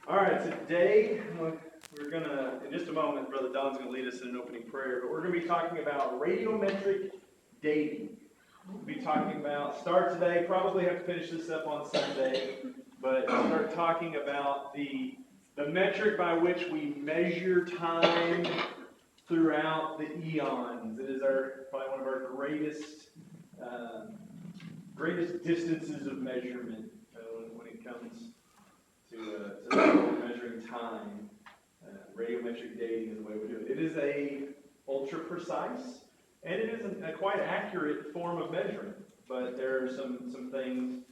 All right, today we're going to, in just a moment, Brother Don's going to lead us in an opening prayer, but we're going to be talking about radiometric dating. We'll be talking about, start today, probably have to finish this up on Sunday, but start talking about the metric by which we measure time throughout the eons. It is probably one of our greatest distances of measurement when it comes to measuring time. Radiometric dating is the way we do it. It is a ultra precise, and it is a quite accurate form of measurement. But there are some things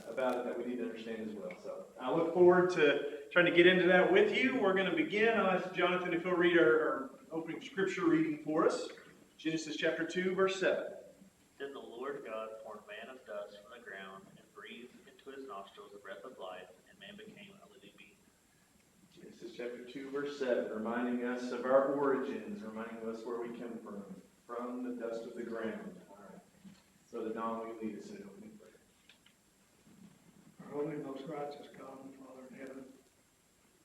about it that we need to understand as well. So I look forward to trying to get into that with you. We're going to begin. I'll ask Jonathan if he'll read our opening scripture reading for us. Genesis chapter 2, verse 7. Then the Lord God formed man of dust from the ground and breathed into his nostrils the breath of life, and man became a living being. Genesis chapter 2, verse 7, reminding us of our origins, reminding us where we come from the dust of the ground. All right. Brother Don, will you lead us in an opening prayer? Our holy, most righteous God and Father in heaven,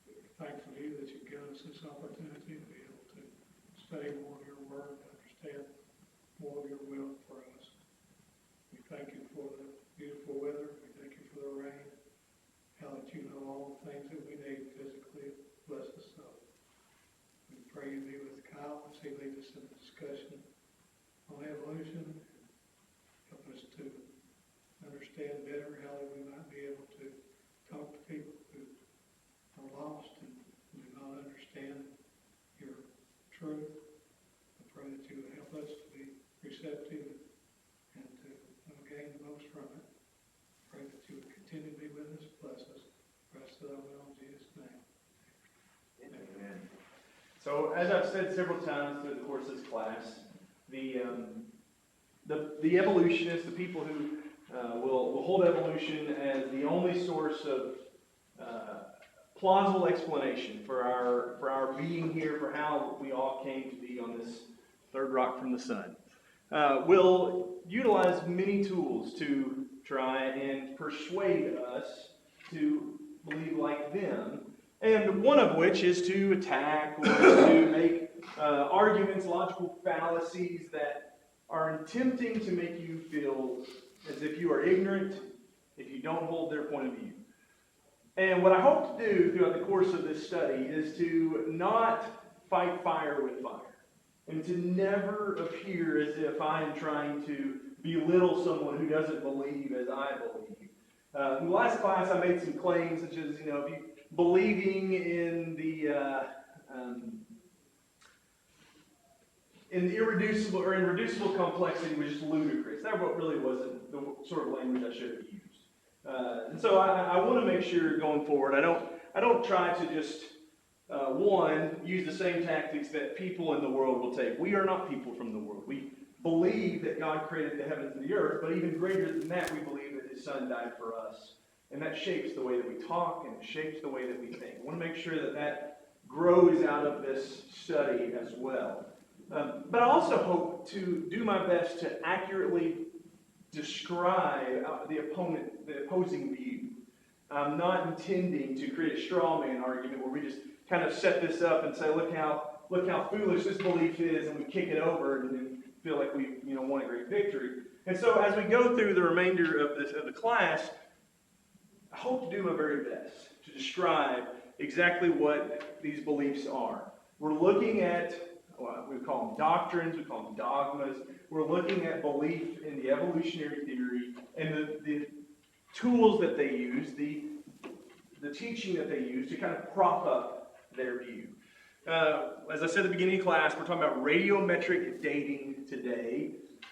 we're thankful to you that you've given us this opportunity to be able to study more of your word, to understand more of your will for us. We thank you for the beautiful weather. We thank you for the rain. How that you know all the things that we need physically. Bless us so. We pray you be with Kyle as he leads us in the discussion on evolution. Help us to understand better how that we might be able to talk to people who are lost and do not understand your truth. I pray that you would help us to be receptive and to gain the most from it. Pray that you would continue to be with us. Bless us. Rest of the will in Jesus' name. Amen. So, as I've said several times through the course of this class, the evolutionists, the people who will hold evolution as the only source of plausible explanation for our being here, for how we all came to be on this third rock from the sun, will utilize many tools to try and persuade us to believe like them, and one of which is to attack or to make arguments, logical fallacies that are attempting to make you feel as if you are ignorant if you don't hold their point of view. And what I hope to do throughout the course of this study is to not fight fire with fire, and to never appear as if I am trying to belittle someone who doesn't believe as I believe. In the last class, I made some claims such as, if you believing in the irreducible or in reducible complexity was just ludicrous. That really wasn't the sort of language I should have used. And so I want to make sure going forward, I don't try to just use the same tactics that people in the world will take. We are not people from the world. We believe that God created the heavens and the earth, but even greater than that, we believe that His Son died for us. And that shapes the way that we talk, and it shapes the way that we think. I want to make sure that grows out of this study as well. But I also hope to do my best to accurately describe the opposing view. I'm not intending to create a straw man argument where we just kind of set this up and say, look how foolish this belief is, and we kick it over and then feel like we won a great victory. And so as we go through the remainder of the class, I hope to do my very best to describe exactly what these beliefs are. We're looking at, we call them doctrines, we call them dogmas. We're looking at belief in the evolutionary theory and the tools that they use, the teaching that they use to kind of prop up their view. As I said at the beginning of class, we're talking about radiometric dating today.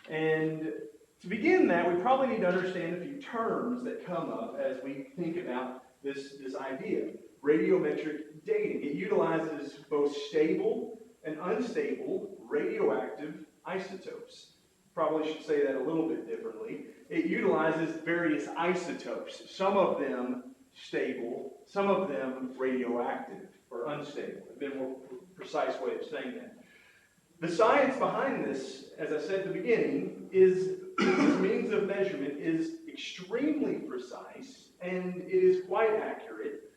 And to begin that, we probably need to understand a few terms that come up as we think about this idea. Radiometric dating. It utilizes both stable and unstable radioactive isotopes. Probably should say that a little bit differently. It utilizes various isotopes, some of them stable, some of them radioactive or unstable. A bit more precise way of saying that. The science behind this, as I said at the beginning, is this means of measurement is extremely precise and it is quite accurate.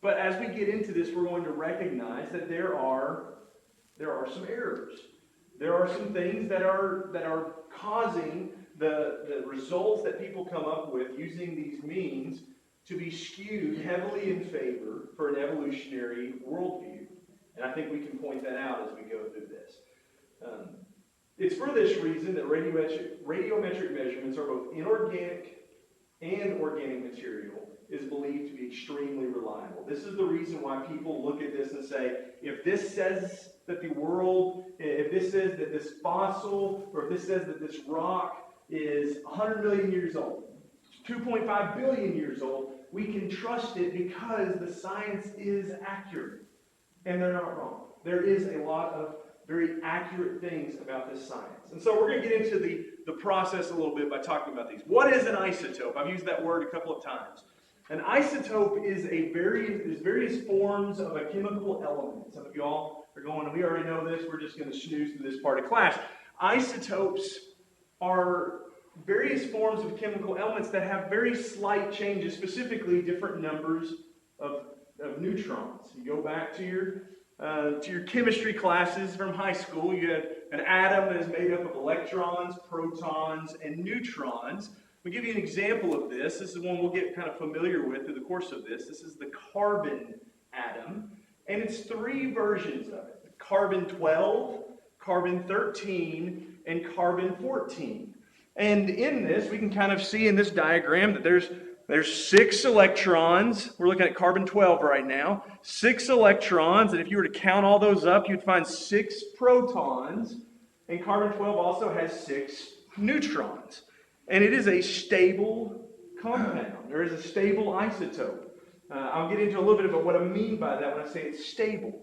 But as we get into this, we're going to recognize that there are some errors. There are some things that are causing the results that people come up with using these means to be skewed heavily in favor for an evolutionary worldview. And I think we can point that out as we go through this. It's for this reason that radiometric measurements are both inorganic and organic material is believed to be extremely reliable. This is the reason why people look at this and say, if this says that the world, if this says that this fossil, or if this says that this rock is 100 million years old, 2.5 billion years old, we can trust it because the science is accurate. And they're not wrong. There is a lot of very accurate things about this science. And so we're going to get into the process a little bit by talking about these. What is an isotope? I've used that word a couple of times. An isotope is various forms of a chemical element. Some of you all are going, we already know this, we're just going to snooze through this part of class. Isotopes are various forms of chemical elements that have very slight changes, specifically different numbers of neutrons. You go back to your chemistry classes from high school. You had an atom that is made up of electrons, protons, and neutrons. We'll give you an example of this. This is one we'll get kind of familiar with through the course of this. This is the carbon atom, and it's three versions of it: carbon-12, carbon-13, and carbon-14. And in this, we can kind of see in this diagram that there's 6 electrons. We're looking at carbon-12 right now. 6 electrons, and if you were to count all those up, you'd find 6 protons. And carbon-12 also has 6 neutrons. And it is a stable compound. There is a stable isotope. I'll get into a little bit about what I mean by that when I say it's stable.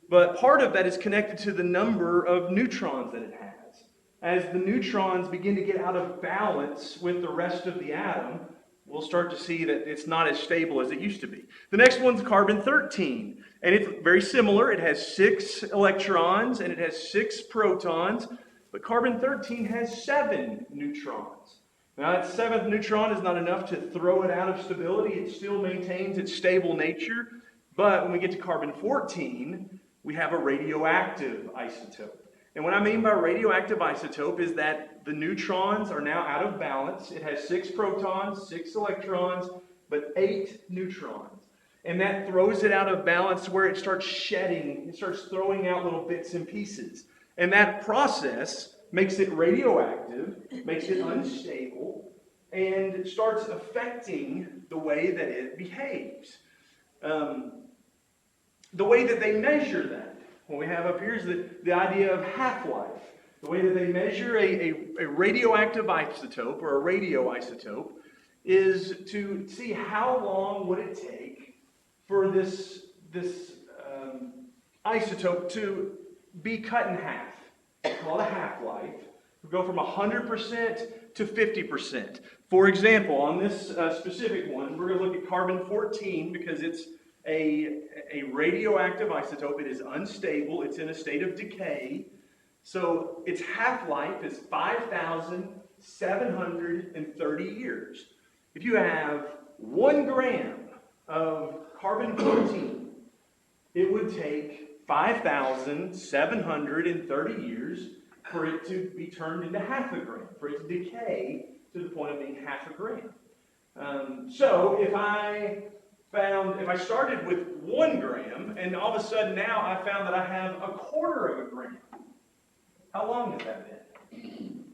But part of that is connected to the number of neutrons that it has. As the neutrons begin to get out of balance with the rest of the atom, we'll start to see that it's not as stable as it used to be. The next one's carbon-13, and it's very similar. It has 6 electrons, and it has 6 protons, but carbon-13 has 7 neutrons. Now, that 7th neutron is not enough to throw it out of stability. It still maintains its stable nature, but when we get to carbon-14, we have a radioactive isotope. And what I mean by radioactive isotope is that the neutrons are now out of balance. It has 6 protons, 6 electrons, but 8 neutrons. And that throws it out of balance where it starts shedding. It starts throwing out little bits and pieces. And that process makes it radioactive, makes it unstable, and starts affecting the way that it behaves. The way that they measure that. What we have up here is the idea of half-life. The way that they measure a radioactive isotope or a radioisotope is to see how long would it take for this isotope to be cut in half. It's called a half-life. We go from 100% to 50%. For example, on this specific one, we're going to look at carbon-14 because it's a radioactive isotope. It is unstable. It's in a state of decay. So its half-life is 5,730 years. If you have 1 gram of carbon-14, it would take 5,730 years for it to be turned into half a gram, for it to decay to the point of being half a gram. So if I started with 1 gram, and all of a sudden now I found that I have 1/4 of a gram, how long has that been?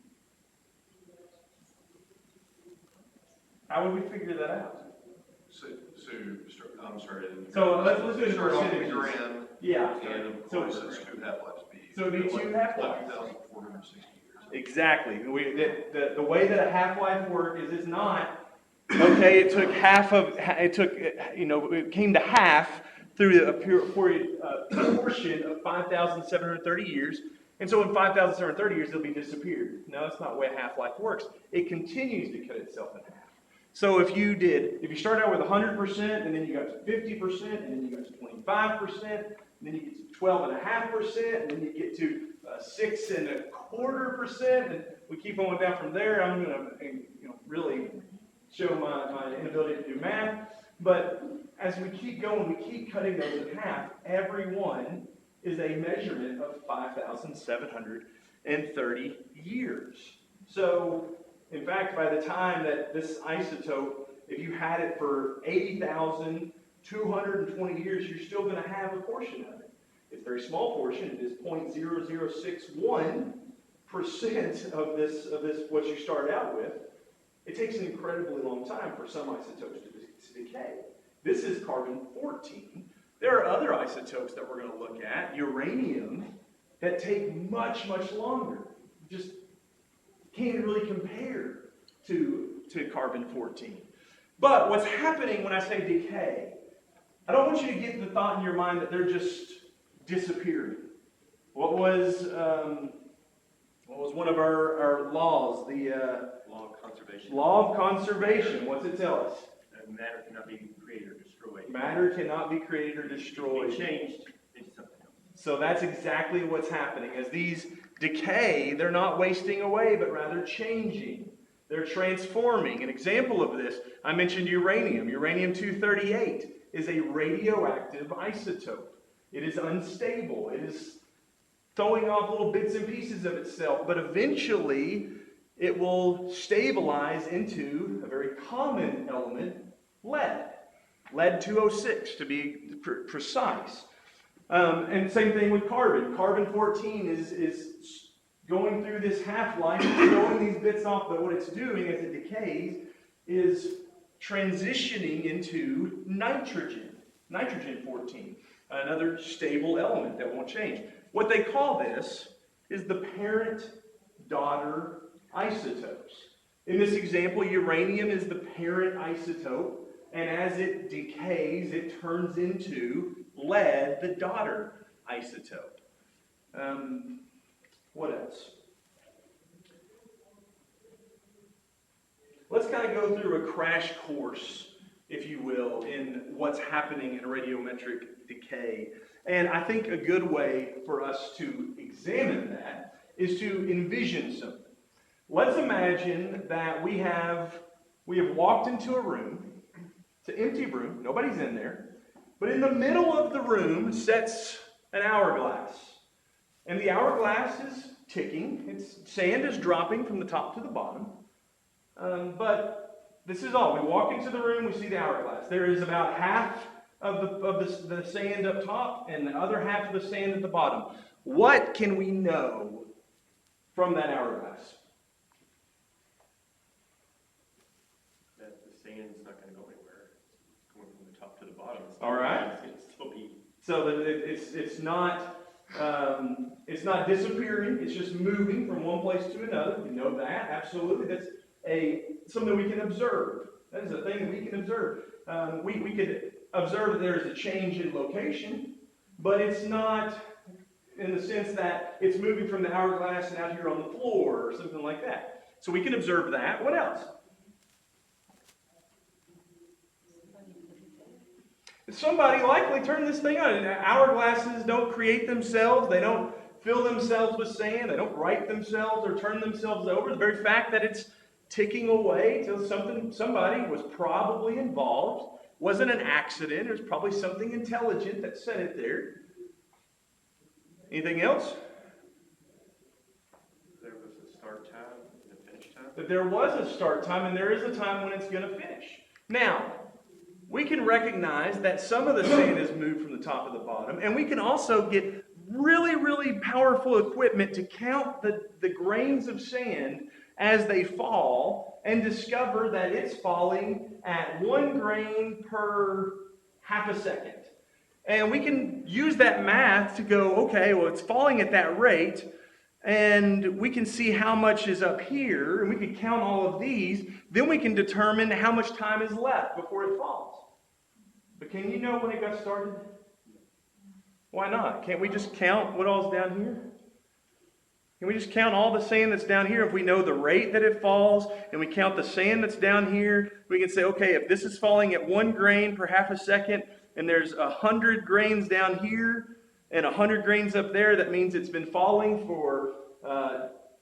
How would we figure that out? I'm sorry. So let's do it for start percentages. gram. Yeah. And of course, it's 2 half-lives. So it'd be 2 half-lives. 11,460 years. Exactly. The way that a half-life works is it's not, okay, it came to half through a portion of 5,730 years. And so in 5,730 years, it'll be disappeared. No, that's not the way a half-life works. It continues to cut itself in half. So if you start out with 100%, and then you got to 50%, and then you got to 25%, and then you get to 12.5%, and then you get to 6.25%, and we keep on down from there. I'm going to really show my inability to do math. But as we keep going, we keep cutting those in half. Every one is a measurement of 5,730 years. So, in fact, by the time that this isotope, if you had it for 80,220 years, you're still going to have a portion of it. It's a very small portion. It is 0.0061% of this what you started out with. It takes an incredibly long time for some isotopes to decay. This is carbon-14. There are other isotopes that we're going to look at, uranium, that take much, much longer. Just can't really compare to carbon-14. But what's happening when I say decay, I don't want you to get the thought in your mind that they're just disappearing. What was one of our laws? The Law of conservation. Law of conservation. What's it tell us? Matter cannot be created or destroyed. Matter cannot be created or destroyed. Be changed into something else. So that's exactly what's happening. As these decay, they're not wasting away, but rather changing. They're transforming. An example of this, I mentioned uranium. Uranium-238 is a radioactive isotope. It is unstable. It is throwing off little bits and pieces of itself, but eventually it will stabilize into a very common element, lead. Lead-206 to be precise. And same thing with carbon. Carbon-14 is going through this half-life, throwing these bits off, but what it's doing as it decays is transitioning into nitrogen. Nitrogen-14, another stable element that won't change. What they call this is the parent-daughter isotopes. In this example, uranium is the parent isotope, and as it decays, it turns into lead, the daughter isotope. What else? Let's kind of go through a crash course, if you will, in what's happening in radiometric decay. And I think a good way for us to examine that is to envision something. Let's imagine that we have walked into a room. It's an empty room. Nobody's in there. But in the middle of the room sits an hourglass. And the hourglass is ticking. Sand is dropping from the top to the bottom. But this is all. We walk into the room, we see the hourglass. There is about half of the sand up top and the other half of the sand at the bottom. What can we know from that hourglass? That the sand's not going to go anywhere. It's going from the top to the bottom. All right. It's going to still be. So that it's not disappearing. It's just moving from one place to another. We know that absolutely. That's something we can observe. That is a thing that we can observe. We could observe that there is a change in location, but it's not in the sense that it's moving from the hourglass and out here on the floor or something like that. So we can observe that. What else? Somebody likely turned this thing on. Hourglasses don't create themselves. They don't fill themselves with sand. They don't right themselves or turn themselves over. The very fact that it's ticking away till somebody was probably involved. Wasn't an accident. It was probably something intelligent that set it there. Anything else? There was a start time and a finish time. That there was a start time and there is a time when it's going to finish. Now, we can recognize that some of the sand has moved from the top to the bottom, and we can also get really, really powerful equipment to count the grains of sand as they fall and discover that it's falling at 1 grain per half a second. And we can use that math to go, okay, well, it's falling at that rate, and we can see how much is up here, and we can count all of these. Then we can determine how much time is left before it falls. But can you know when it got started? Why not? Can't we just count what all's down here? Can we just count all the sand that's down here? If we know the rate that it falls and we count the sand that's down here, we can say, okay, if this is falling at 1 grain per half a second and there's 100 grains down here and 100 grains up there, that means it's been falling for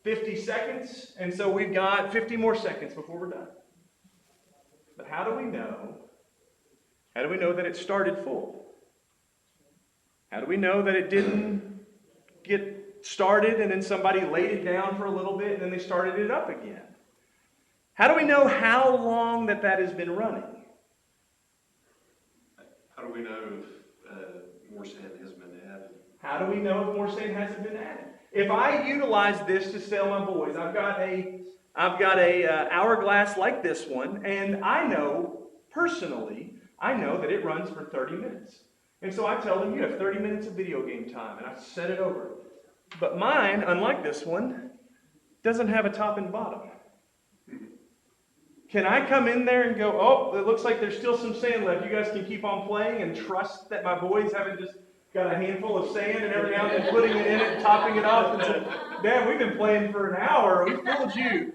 50 seconds. And so we've got 50 more seconds before we're done. But how do we know How do we know that it started full? How do we know that it didn't get started and then somebody laid it down for a little bit and then they started it up again? How do we know how long that has been running? How do we know if more sand has been added? How do we know if more sand hasn't been added? If I utilize this to sell my boys, I've got a hourglass like this one, and I know personally, I know that it runs for 30 minutes. And so I tell them, you have 30 minutes of video game time, and I set it over. But mine, unlike this one, doesn't have a top and bottom. Can I come in there and go, oh, it looks like there's still some sand left. You guys can keep on playing and trust that my boys haven't just got a handful of sand and every now and then putting it in it and topping it off and say, Dad, we've been playing for an hour. We fooled you.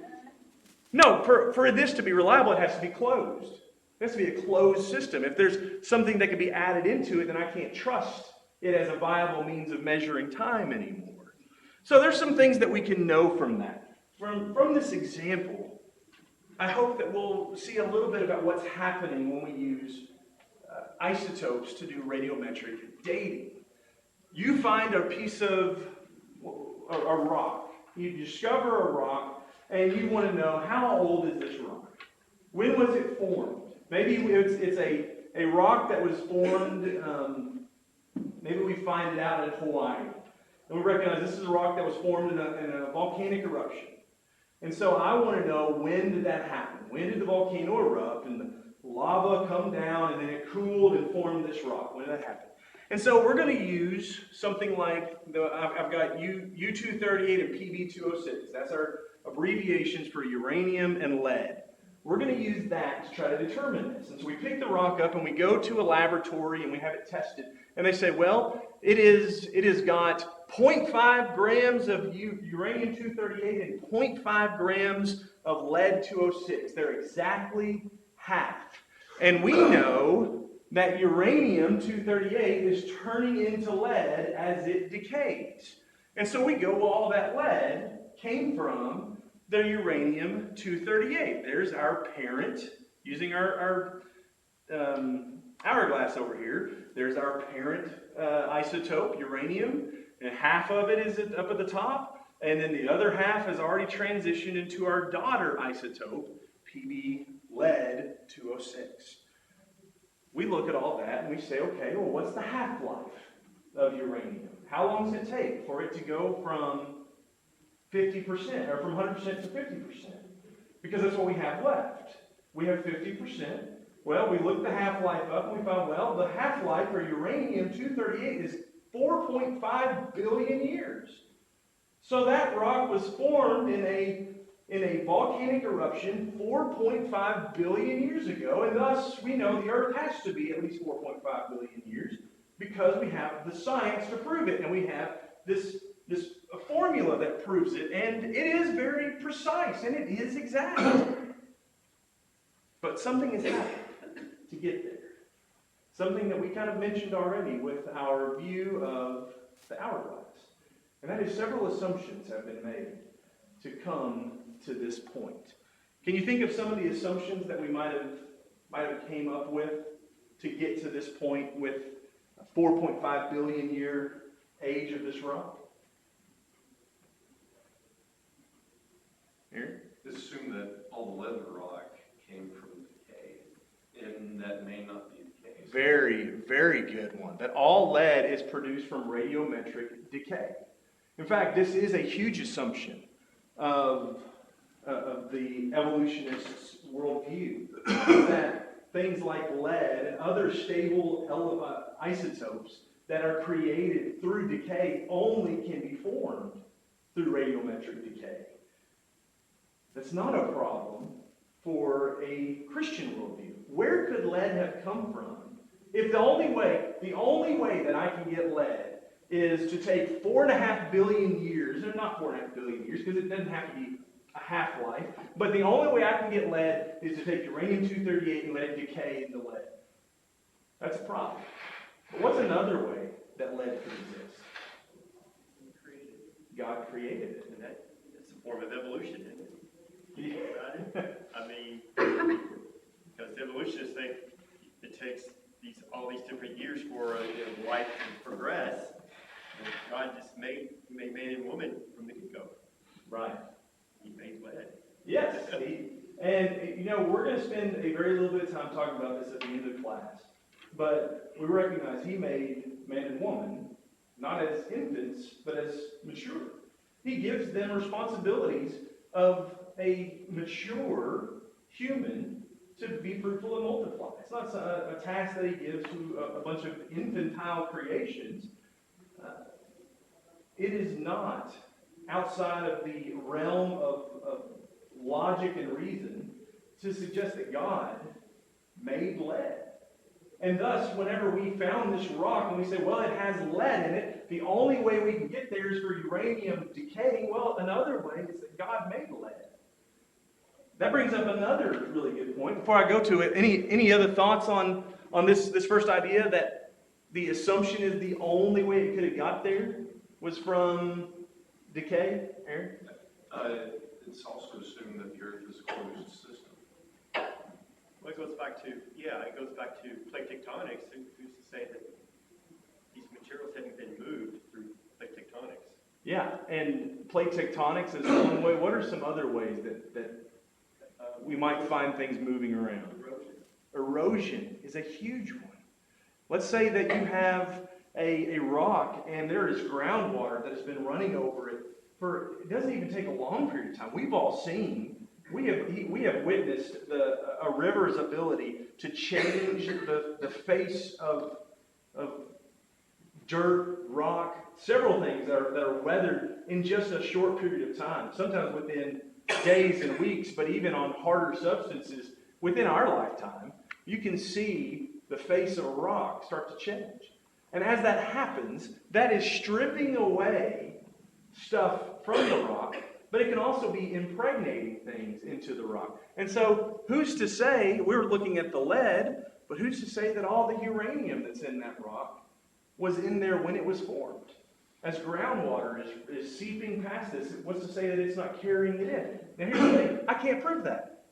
No, for this to be reliable, it has to be closed. It has to be a closed system. If there's something that can be added into it, then I can't trust it as a viable means of measuring time anymore. So there's some things that we can know from that. From this example, I hope that we'll see a little bit about what's happening when we use isotopes to do radiometric dating. You find a piece of a rock. You discover a rock, and you want to know, how old is this rock? When was it formed? Maybe it's a rock that was formed, maybe we find it out in Hawaii. And we recognize this is a rock that was formed in a volcanic eruption. And so I want to know, when did that happen? When did the volcano erupt and the lava come down and then it cooled and formed this rock? When did that happen? And so we're going to use something like, I've got U-238 and PB-206. That's our abbreviations for uranium and lead. We're going to use that to try to determine this. And so we pick the rock up and we go to a laboratory and we have it tested. And they say, well, it has got 0.5 grams of uranium-238 and 0.5 grams of lead-206. They're exactly half. And we know that uranium-238 is turning into lead as it decays. And so we go, well, all that lead came from the uranium-238. There's our parent, using our hourglass over here. There's our parent isotope, uranium, and half of it is up at the top, and then the other half has already transitioned into our daughter isotope, PB lead-206. We look at all that and we say, okay, well, what's the half-life of uranium? How long does it take for it to go from 50%, or from 100% to 50%? Because that's what we have left. We have 50%. Well, we looked the half-life up and we found, well, the half-life for uranium-238 is 4.5 billion years. So that rock was formed in a volcanic eruption 4.5 billion years ago, and thus we know the Earth has to be at least 4.5 billion years because we have the science to prove it, and we have this formula that proves it, and it is very precise, and it is exact. But something has happened to get there. Something that we kind of mentioned already with our view of the hourglass. And that is, several assumptions have been made to come to this point. Can you think of some of the assumptions that we might have came up with to get to this point with a 4.5 billion year age of this rock? Here? Just assume that all the lead in the rock came from decay, and that may not be the case. Very, very good one. That all lead is produced from radiometric decay. In fact, this is a huge assumption of the evolutionists' worldview, that things like lead and other stable isotopes that are created through decay only can be formed through radiometric decay. That's not a problem for a Christian worldview. Where could lead have come from? If the only way that I can get lead is to take 4.5 billion years, or not 4.5 billion years, because it doesn't have to be a half-life, but the only way I can get lead is to take uranium-238 and let it decay into lead. That's a problem. But what's another way that lead could exist? God created it. And it's a form of evolution, isn't it? Yeah. Right? I mean, because the evolutionists think it takes all these different years for life to progress. And God just made man and woman from the get-go. Right. He made lead. Yes. We're going to spend a very little bit of time talking about this at the end of class. But we recognize he made man and woman not as infants, but as mature. He gives them responsibilities of a mature human to be fruitful and multiply. It's not a task that he gives to a bunch of infantile creations. It is not outside of the realm of logic and reason to suggest that God made lead. And thus, whenever we found this rock and we say, well, it has lead in it, the only way we can get there is for uranium decaying. Well, another way is that God made lead. That brings up another really good point. Before I go to it, any other thoughts on this first idea that the assumption is the only way it could have got there was from decay? Aaron? It's also assumed that the Earth is a closed system. Well, it goes back to plate tectonics. Who's to say that these materials haven't been moved through plate tectonics? Yeah, and plate tectonics is one way. What are some other ways that we might find things moving around? Erosion is a huge one. Let's say that you have a rock and there is groundwater that has been running over it it doesn't even take a long period of time. We've all seen, we have witnessed a river's ability to change the face of dirt, rock, several things that are weathered in just a short period of time, sometimes within days and weeks, but even on harder substances within our lifetime, you can see the face of a rock start to change. And as that happens, that is stripping away stuff from the rock, but it can also be impregnating things into the rock. And so, who's to say, we're looking at the lead, but who's to say that all the uranium that's in that rock was in there when it was formed? As groundwater is seeping past this, what's to say that it's not carrying it in? Now here's the thing, I can't prove that.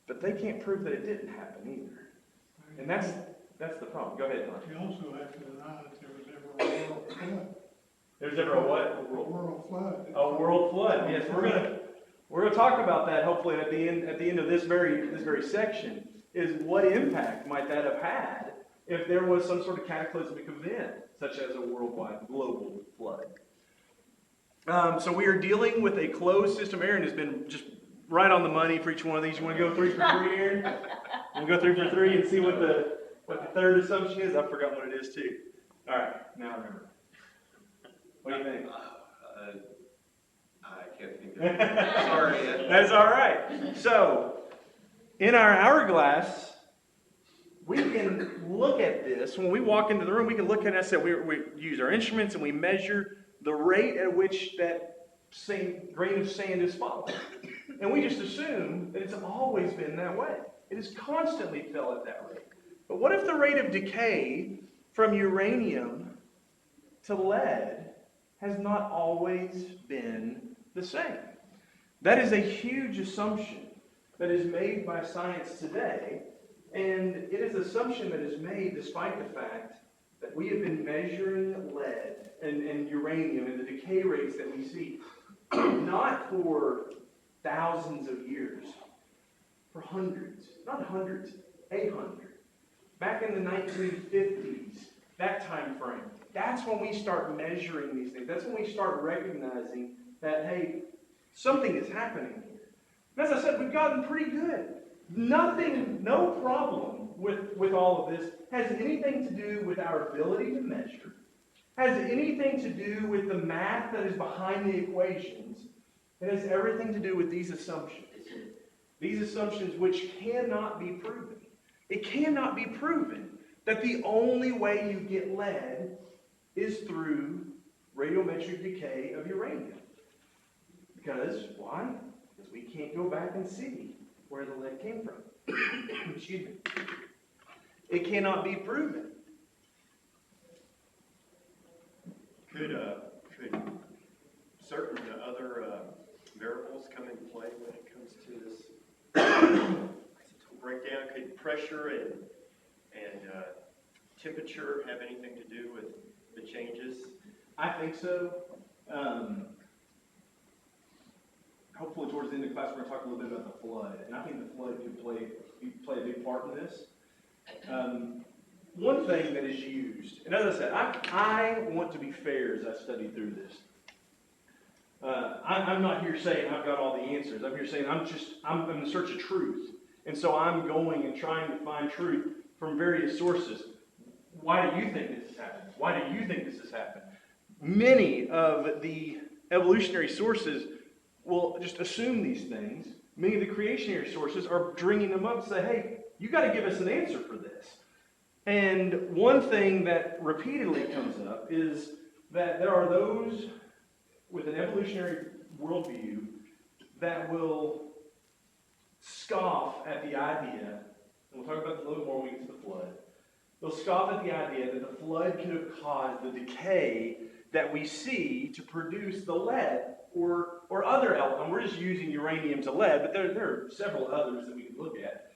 But they can't prove that it didn't happen either. And that's the problem. Go ahead, Mark. You also have to deny that there was ever a world flood. There's ever a what? A world flood. A world flood. Yes, we're gonna talk about that hopefully at the end of this very section. Is what impact might that have had if there was some sort of cataclysmic event, such as a worldwide global flood? So we are dealing with a closed system. Aaron has been just right on the money for each one of these. You want to go 3 for 3, Aaron? We'll go 3 for 3 and see what the third assumption is. I forgot what it is too. All right, now I remember. What do you think? I can't think of it. Sorry. That's all right. So, in our hourglass, we can look at this. When we walk into the room, we can look at it and say, we use our instruments and we measure the rate at which that same grain of sand is falling. And we just assume that it's always been that way. It has constantly fell at that rate. But what if the rate of decay from uranium to lead has not always been the same? That is a huge assumption that is made by science today, and it is an assumption that is made despite the fact that we have been measuring lead and uranium and the decay rates that we see not for thousands of years, for hundreds, not hundreds, 800. Back in the 1950s, that time frame. That's when we start measuring these things. That's when we start recognizing that, hey, something is happening here. And as I said, we've gotten pretty good. No problem with all of this has anything to do with our ability to measure, has anything to do with the math that is behind the equations. It has everything to do with these assumptions. These assumptions which cannot be proven. It cannot be proven that the only way you get lead is through radiometric decay of uranium. Because, why? Because we can't go back and see where the lead came from. Excuse me. It cannot be proven. Could certain other variables come into play when it comes to this breakdown? Could pressure and temperature have anything to do with the changes? I think so. Hopefully towards the end of the class, we're going to talk a little bit about the flood, and I think the flood could play a big part in this. One thing that is used, and as I said, I want to be fair as I study through this. I'm not here saying I've got all the answers. I'm here saying I'm in search of truth. And so I'm going and trying to find truth from various sources. Why do you think this has happened? Why do you think this has happened? Many of the evolutionary sources will just assume these things. Many of the creationary sources are bringing them up and say, hey, you got to give us an answer for this. And one thing that repeatedly comes up is that there are those with an evolutionary worldview that will scoff at the idea, and we'll talk about this a little more when we get to the flood. They'll scoff at the idea that the flood could have caused the decay that we see to produce the lead or other elements. And we're just using uranium to lead, but there are several others that we could look at.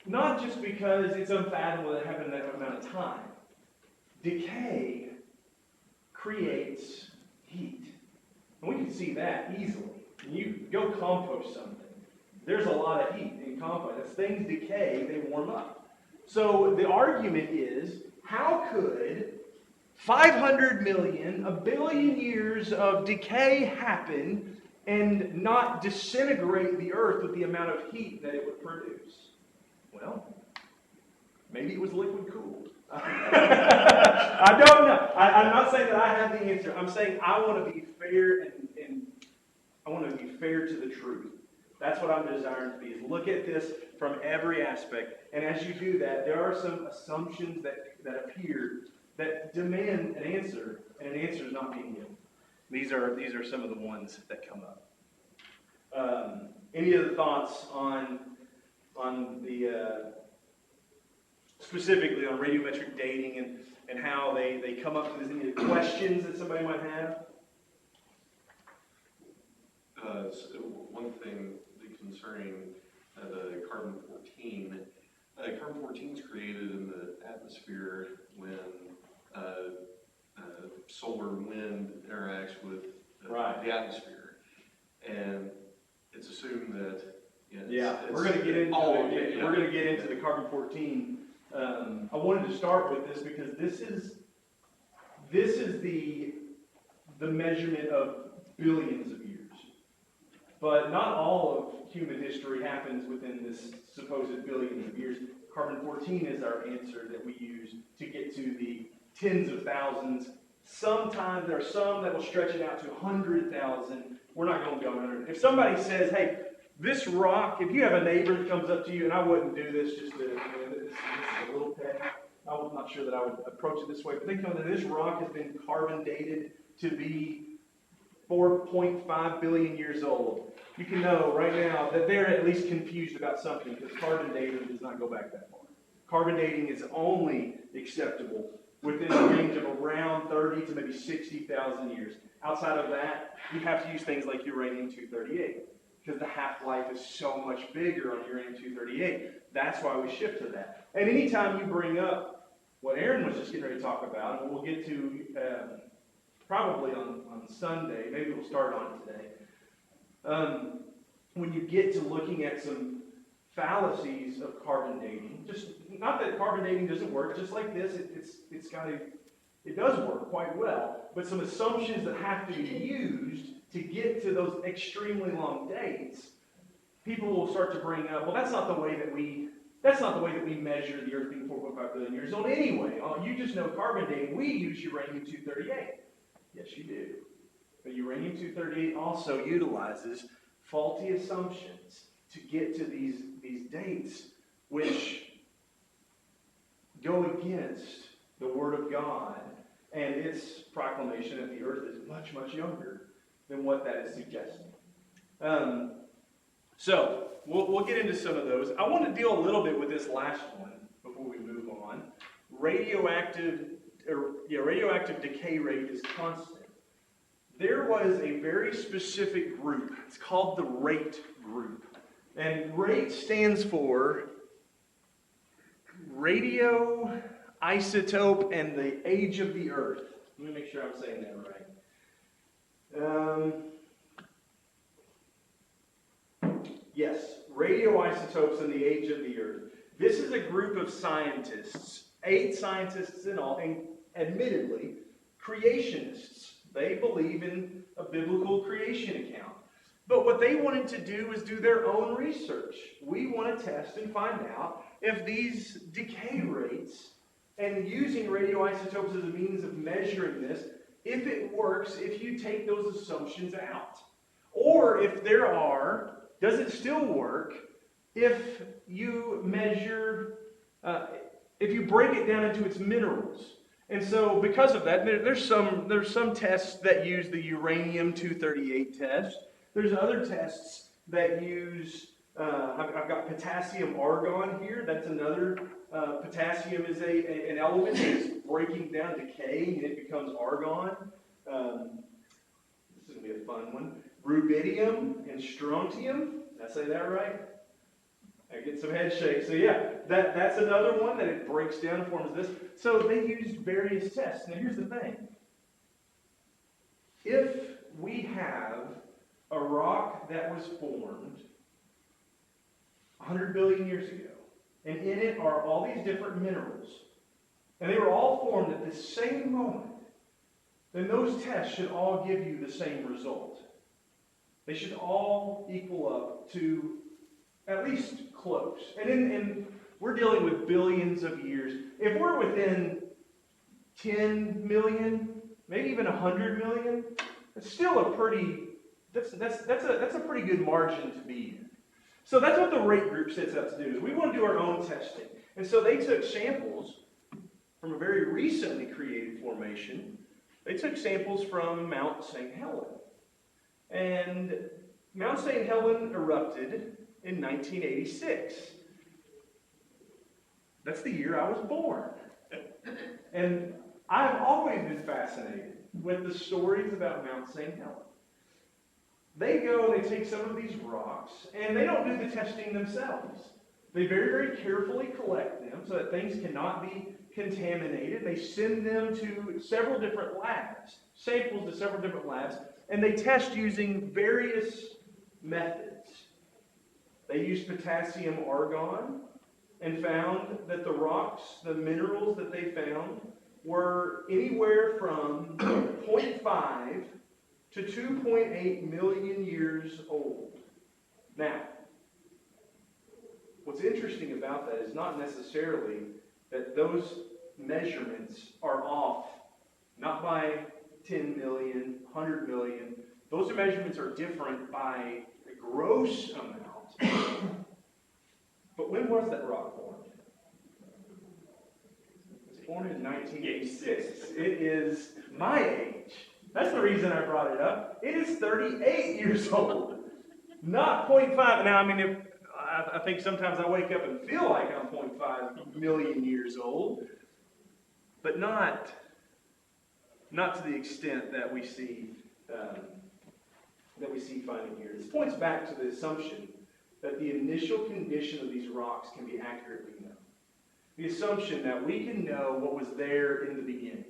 Not just because it's unfathomable that it happened in that amount of time. Decay creates heat. And we can see that easily. When you go compost something, there's a lot of heat in compost. As things decay, they warm up. So the argument is, how could 500 million, a billion years of decay happen and not disintegrate the earth with the amount of heat that it would produce? Well, maybe it was liquid cooled. I don't know. I'm not saying that I have the answer. I'm saying I want to be fair and I want to be fair to the truth. That's what I'm desiring to be, is look at this from every aspect. And as you do that, there are some assumptions that appear that demand an answer, and an answer is not being given. These are some of the ones that come up. Any other thoughts on the specifically on radiometric dating and how they come up with any questions that somebody might have? So one thing concerning the carbon-14, carbon-14 is created in the atmosphere when solar wind interacts with the atmosphere, and it's assumed that we're going to get into we're going to get into the carbon-14. I wanted to start with this because this is the measurement of billions of years. But not all of human history happens within this supposed billions of years. Carbon-14 is our answer that we use to get to the tens of thousands. Sometimes there are some that will stretch it out to 100,000. We're not going to go 100. If somebody says, hey, this rock, if you have a neighbor that comes up to you, and I wouldn't do this just to, this is a little petty. I'm not sure that I would approach it this way, but they come to this rock has been carbon dated to be 4.5 billion years old. You can know right now that they're at least confused about something, because carbon dating does not go back that far. Carbon dating is only acceptable within a range of around 30 to maybe 60,000 years. Outside of that, you have to use things like uranium-238, because the half-life is so much bigger on uranium-238. That's why we shift to that. And anytime you bring up what Aaron was just getting ready to talk about, and we'll get to probably on Sunday, maybe we'll start on it today. When you get to looking at some fallacies of carbon dating, just not that carbon dating doesn't work, just like this, it does work quite well, but some assumptions that have to be used to get to those extremely long dates, people will start to bring up, well, that's not the way that we measure the Earth being 4.5 billion years old anyway. You just know carbon dating. We use uranium-238. Yes, you do. But uranium-238 also utilizes faulty assumptions to get to these dates, which go against the Word of God and its proclamation that the Earth is much, much younger than what that is suggesting. So we'll get into some of those. I want to deal a little bit with this last one before we move on. Radioactive decay rate is constant. There was a very specific group. It's called the rate group. And rate stands for radioisotope and the age of the Earth. Let me make sure I'm saying that right. Yes, radioisotopes and the age of the Earth. This is a group of scientists, 8 scientists in all, and admittedly, creationists. They believe in a biblical creation account. But what they wanted to do is do their own research. We want to test and find out if these decay rates, and using radioisotopes as a means of measuring this, if it works if you take those assumptions out. Or if there are, does it still work if you measure, if you break it down into its minerals? And so because of that, there's some tests that use the uranium-238 test. There's other tests that use, I've got potassium argon here. That's another, potassium is an element that's breaking down, decaying, and it becomes argon. This is going to be a fun one. Rubidium and strontium. Did I say that right? I get some head shakes. So yeah, that's another one that it breaks down and forms this. So they used various tests. Now here's the thing. If we have a rock that was formed 100 billion years ago, and in it are all these different minerals, and they were all formed at the same moment, then those tests should all give you the same result. They should all equal up to at least close. And we're dealing with billions of years. If we're within 10 million, maybe even 100 million, it's still a pretty, that's a pretty good margin to be in. So that's what the rate group sets out to do, is we want to do our own testing. And so they took samples from a very recently created formation. They took samples from Mount St. Helens. And Mount St. Helens erupted in 1986. That's the year I was born. And I've always been fascinated with the stories about Mount St. Helens. They go and they take some of these rocks, and they don't do the testing themselves. They very, very carefully collect them so that things cannot be contaminated. They send them to several different labs, samples to several different labs, and they test using various methods. They used potassium argon and found that the rocks, the minerals that they found, were anywhere from 0.5 to 2.8 million years old. Now, what's interesting about that is not necessarily that those measurements are off, not by 10 million, 100 million. Those measurements are different by a gross amount. But when was that rock formed? It was born in 1986. It is my age. That's the reason I brought it up. It is 38 years old, not 0.5. Now, I mean, I think sometimes I wake up and feel like I'm 0.5 million years old, but not to the extent that we see finding here. This points back to the assumption that the initial condition of these rocks can be accurately known. The assumption that we can know what was there in the beginning.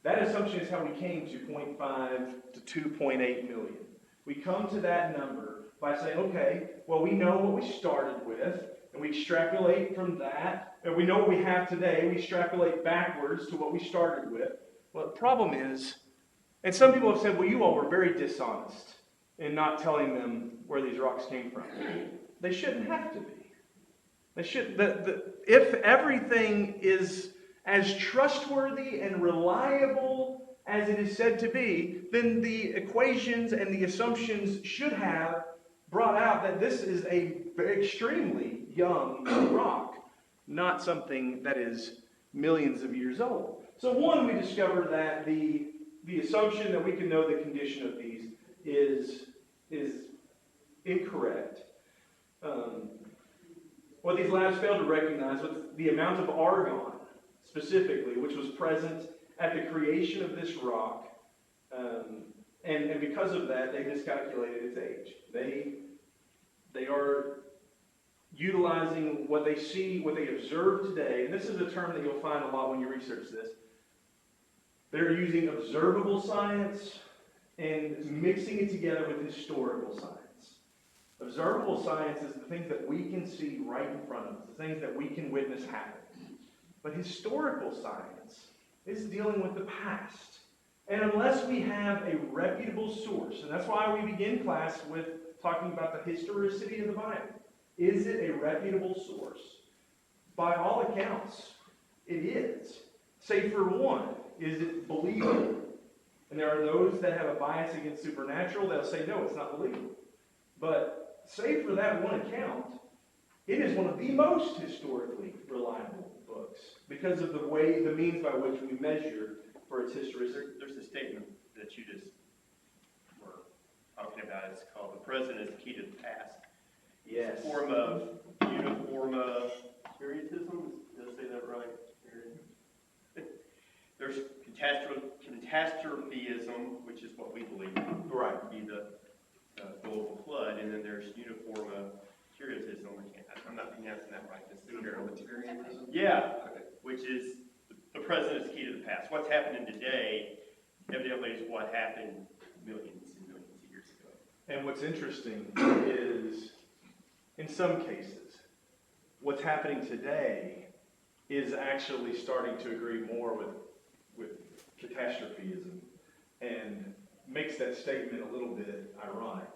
That assumption is how we came to 0.5 to 2.8 million. We come to that number by saying, okay, well, we know what we started with, and we extrapolate from that, and we know what we have today. We extrapolate backwards to what we started with. Well, the problem is, and some people have said, well, you all were very dishonest in not telling them where these rocks came from. They shouldn't have to be. They should. If everything is as trustworthy and reliable as it is said to be, then the equations and the assumptions should have brought out that this is a extremely young rock, not something that is millions of years old. So one, we discover that the assumption that we can know the condition of these is incorrect. What these labs failed to recognize was the amount of argon, specifically, which was present at the creation of this rock, and because of that, they miscalculated its age. utilizing what they see, what they observe today, and this is a term that you'll find a lot when you research this. They're using observable science and mixing it together with historical science. Observable science is the things that we can see right in front of us, the things that we can witness happen. But historical science is dealing with the past. And unless we have a reputable source, and that's why we begin class with talking about the historicity of the Bible. Is it a reputable source? By all accounts, it is. Say for one, is it believable? And there are those that have a bias against supernatural, they'll say, no, it's not believable. But say for that one account, it is one of the most historically reliable books because of the means by which we measure for its historicity. There's a statement that you just were talking about. It's called "The Present is the Key to the Past." Yes. It's a form of uniformitarianism. Did I say that right? There's catastrophism, which is what we believe Right. to be the global flood, and then there's uniformitarianism. I'm not pronouncing that right necessarily. Uniformitarianism? Yeah, which is the present is key to the past. What's happening today evidently is what happened millions and millions of years ago. And what's interesting is, in some cases, what's happening today is actually starting to agree more with catastrophism and makes that statement a little bit ironic.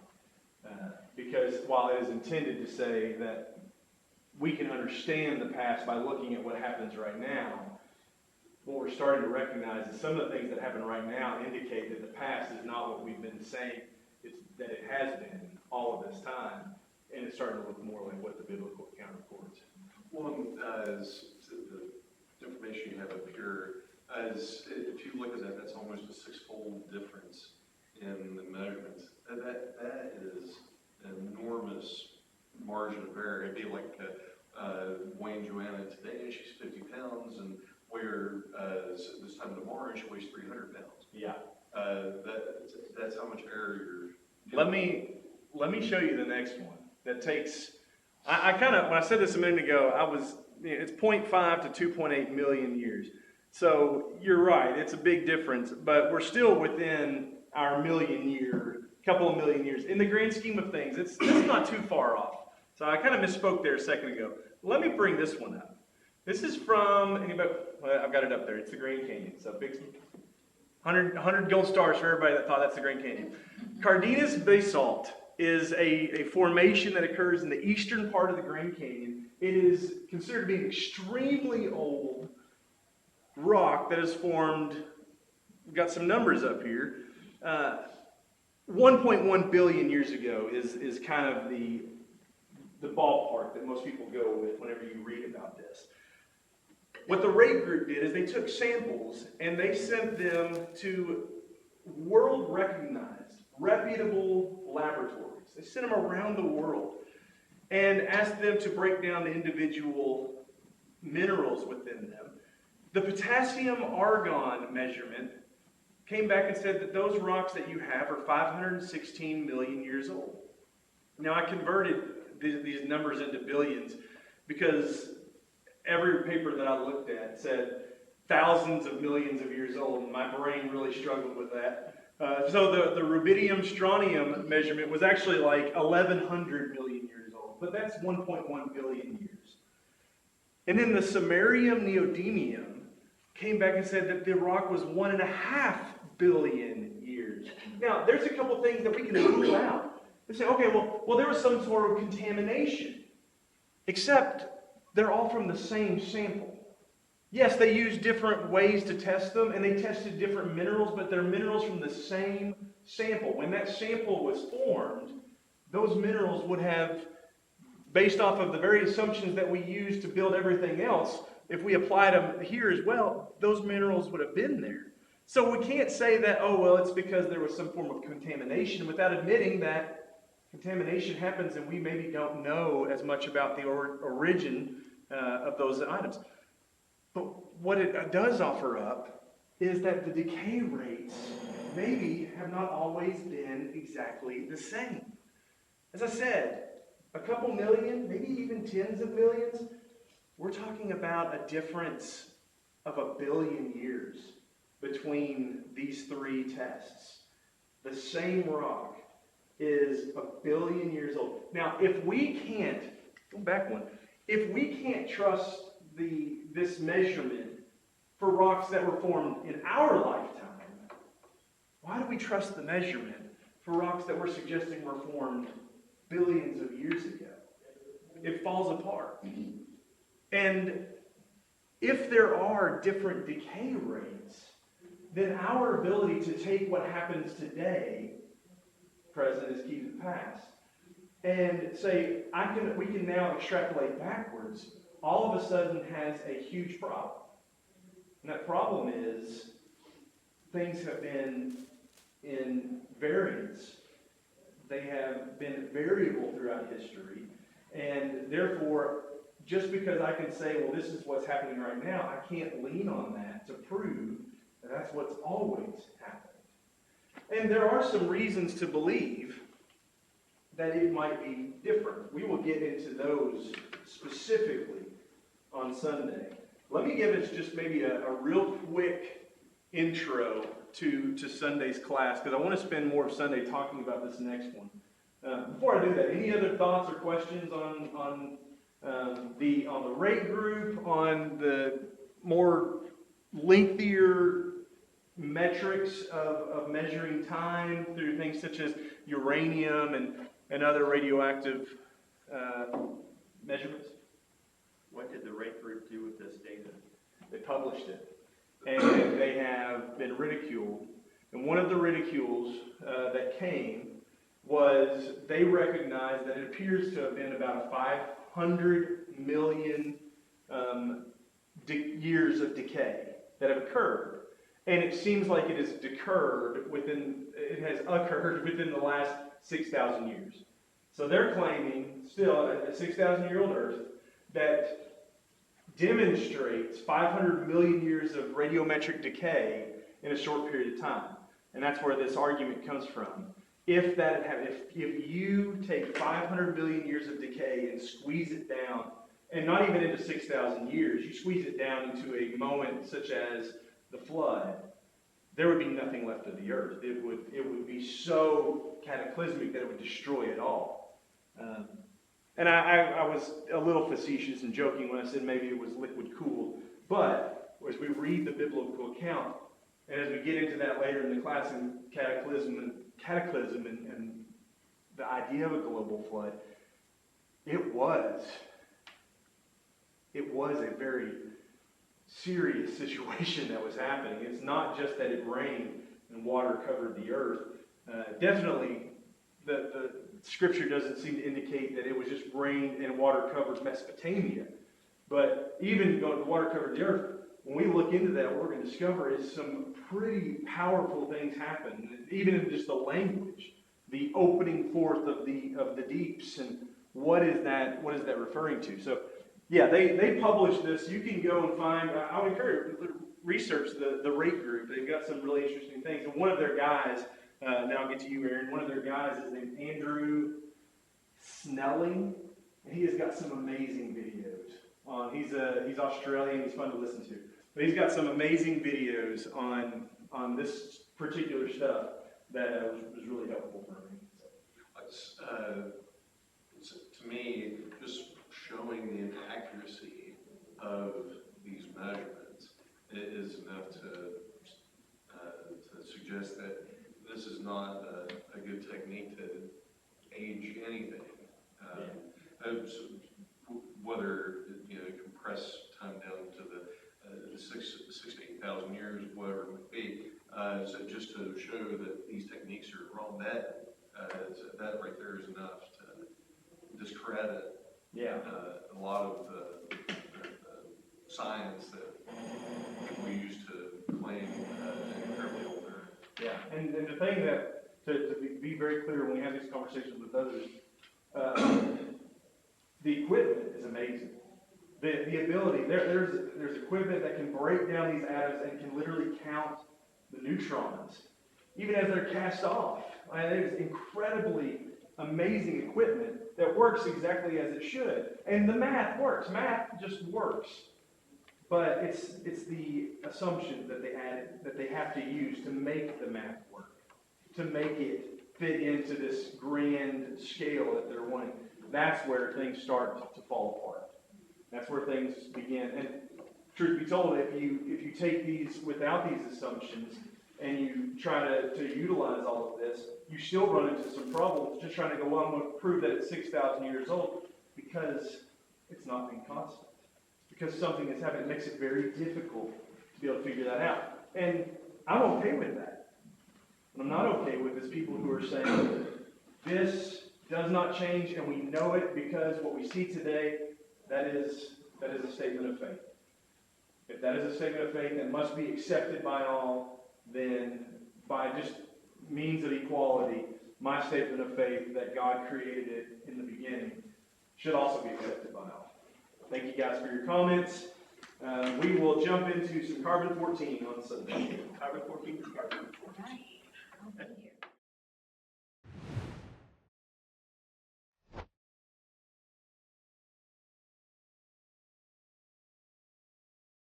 Because while it is intended to say that we can understand the past by looking at what happens right now, what we're starting to recognize is some of the things that happen right now indicate that the past is not what we've been saying that it has been all of this time, and it's starting to look more like what the biblical account records. Well, as the information you have up here, as if you look at that, that's almost a six-fold difference in the measurements. That is an enormous margin of error. It'd be like Wayne Joanna today, she's 50 pounds, and where this time tomorrow she weighs 300 pounds. Yeah. That's how much error you're. Let me show you the next one. That takes. I kind of, when I said this a minute ago, it's 0.5 to 2.8 million years. So you're right, it's a big difference, but we're still within our couple of million years. In the grand scheme of things, it's not too far off. So I kind of misspoke there a second ago. Let me bring this one up. This is from, I've got it up there. It's the Grand Canyon. So big 100 gold stars for everybody that thought that's the Grand Canyon. Cardenas basalt is a formation that occurs in the eastern part of the Grand Canyon. It is considered to be an extremely old rock that is formed. We've got some numbers up here. 1.1 billion years ago is kind of the ballpark that most people go with whenever you read about this. What the RAID group did is they took samples and they sent them to world-recognized, reputable laboratories. They sent them around the world and asked them to break down the individual minerals within them. The potassium-argon measurement came back and said that those rocks that you have are 516 million years old. Now, I converted these numbers into billions because every paper that I looked at said thousands of millions of years old, and my brain really struggled with that. So the rubidium-strontium measurement was actually like 1,100 million years old, but that's 1.1 billion years. And then the samarium-neodymium came back and said that the rock was 1.5 billion years. Now, there's a couple things that we can rule out. They say, okay, well, there was some sort of contamination, except they're all from the same sample. Yes, they used different ways to test them, and they tested different minerals, but they're minerals from the same sample. When that sample was formed, those minerals would have, based off of the very assumptions that we use to build everything else, if we applied them here as well, those minerals would have been there. So we can't say that, oh, well, it's because there was some form of contamination, without admitting that contamination happens and we maybe don't know as much about the origin of those items. But what it does offer up is that the decay rates maybe have not always been exactly the same. As I said, a couple million, maybe even tens of millions, we're talking about a difference of 1 billion years between these three tests. The same rock is 1 billion years old. Now, if we can't, go back one, if we can't trust this measurement for rocks that were formed in our lifetime, why do we trust the measurement for rocks that we're suggesting were formed billions of years ago? It falls apart. And if there are different decay rates, then our ability to take what happens today, present is key to the past, and say, we can now extrapolate backwards, all of a sudden has a huge problem. And that problem is things have been in variance. They have been variable throughout history, and therefore, just because I can say, well, this is what's happening right now, I can't lean on that to prove that that's what's always happened. And there are some reasons to believe that it might be different. We will get into those specifically on Sunday. Let me give us just maybe a real quick intro to Sunday's class, because I want to spend more of Sunday talking about this next one. Before I do that, any other thoughts or questions on the rate group, on the more lengthier metrics of measuring time through things such as uranium and other radioactive measurements? What did the rate group do with this data? They published it, and they have been ridiculed. And one of the ridicules that came was they recognized that it appears to have been about 500 million years of decay that have occurred. And it seems like it has occurred within the last 6,000 years. So they're claiming, still, a 6,000-year-old Earth that demonstrates 500 million years of radiometric decay in a short period of time. And that's where this argument comes from. If you take 500 million years of decay and squeeze it down, and not even into 6,000 years, you squeeze it down into a moment such as the flood, there would be nothing left of the earth. It would be so cataclysmic that it would destroy it all. And I was a little facetious and joking when I said maybe it was liquid cooled. But as we read the biblical account, and as we get into that later in the class in cataclysm and the idea of a global flood, it was a very serious situation that was happening. It's not just that it rained and water covered the earth. Definitely, the scripture doesn't seem to indicate that it was just rain and water covered Mesopotamia. But even though the water covered the earth, when we look into that, what we're going to discover is some pretty powerful things happen. Even in just the language, the opening forth of the deeps, and what is that referring to? So, yeah, they published this. You can go and find. I would encourage research the rate group. They've got some really interesting things. And one of their guys, now I'll get to you, Aaron. One of their guys is named Andrew Snelling, and he has got some amazing videos. He's Australian. He's fun to listen to. But he's got some amazing videos on this particular stuff that was really helpful for me. To me, just showing the inaccuracy of these measurements is enough to suggest that this is not a good technique to age anything. Whether compress time down to the 6 to 8,000 years, whatever it might be, so just to show that these techniques are wrong, that right there is enough to discredit a lot of the science that we used to claim incredibly older. Yeah, and the thing that, to be very clear when we have these conversations with others, the equipment is amazing. The ability, there's equipment that can break down these atoms and can literally count the neutrons, even as they're cast off. It is incredibly amazing equipment. that works exactly as it should. And the math works. Math just works. But it's the assumption that they added, that they have to use to make the math work, to make it fit into this grand scale that they're wanting. That's where things start to fall apart. That's where things begin. And truth be told, if you take these without these assumptions and you try to utilize all of this, you still run into some problems just trying to go, well, I'm going to prove that it's 6,000 years old, because it's not being constant. Because something has happened. It makes it very difficult to be able to figure that out. And I'm okay with that. What I'm not okay with is people who are saying, this does not change and we know it because what we see today, that is a statement of faith. If that is a statement of faith that must be accepted by all, then by just means of equality, my statement of faith that God created it in the beginning should also be accepted by all. Thank you guys for your comments. We will jump into some carbon 14 on Sunday. Carbon 14.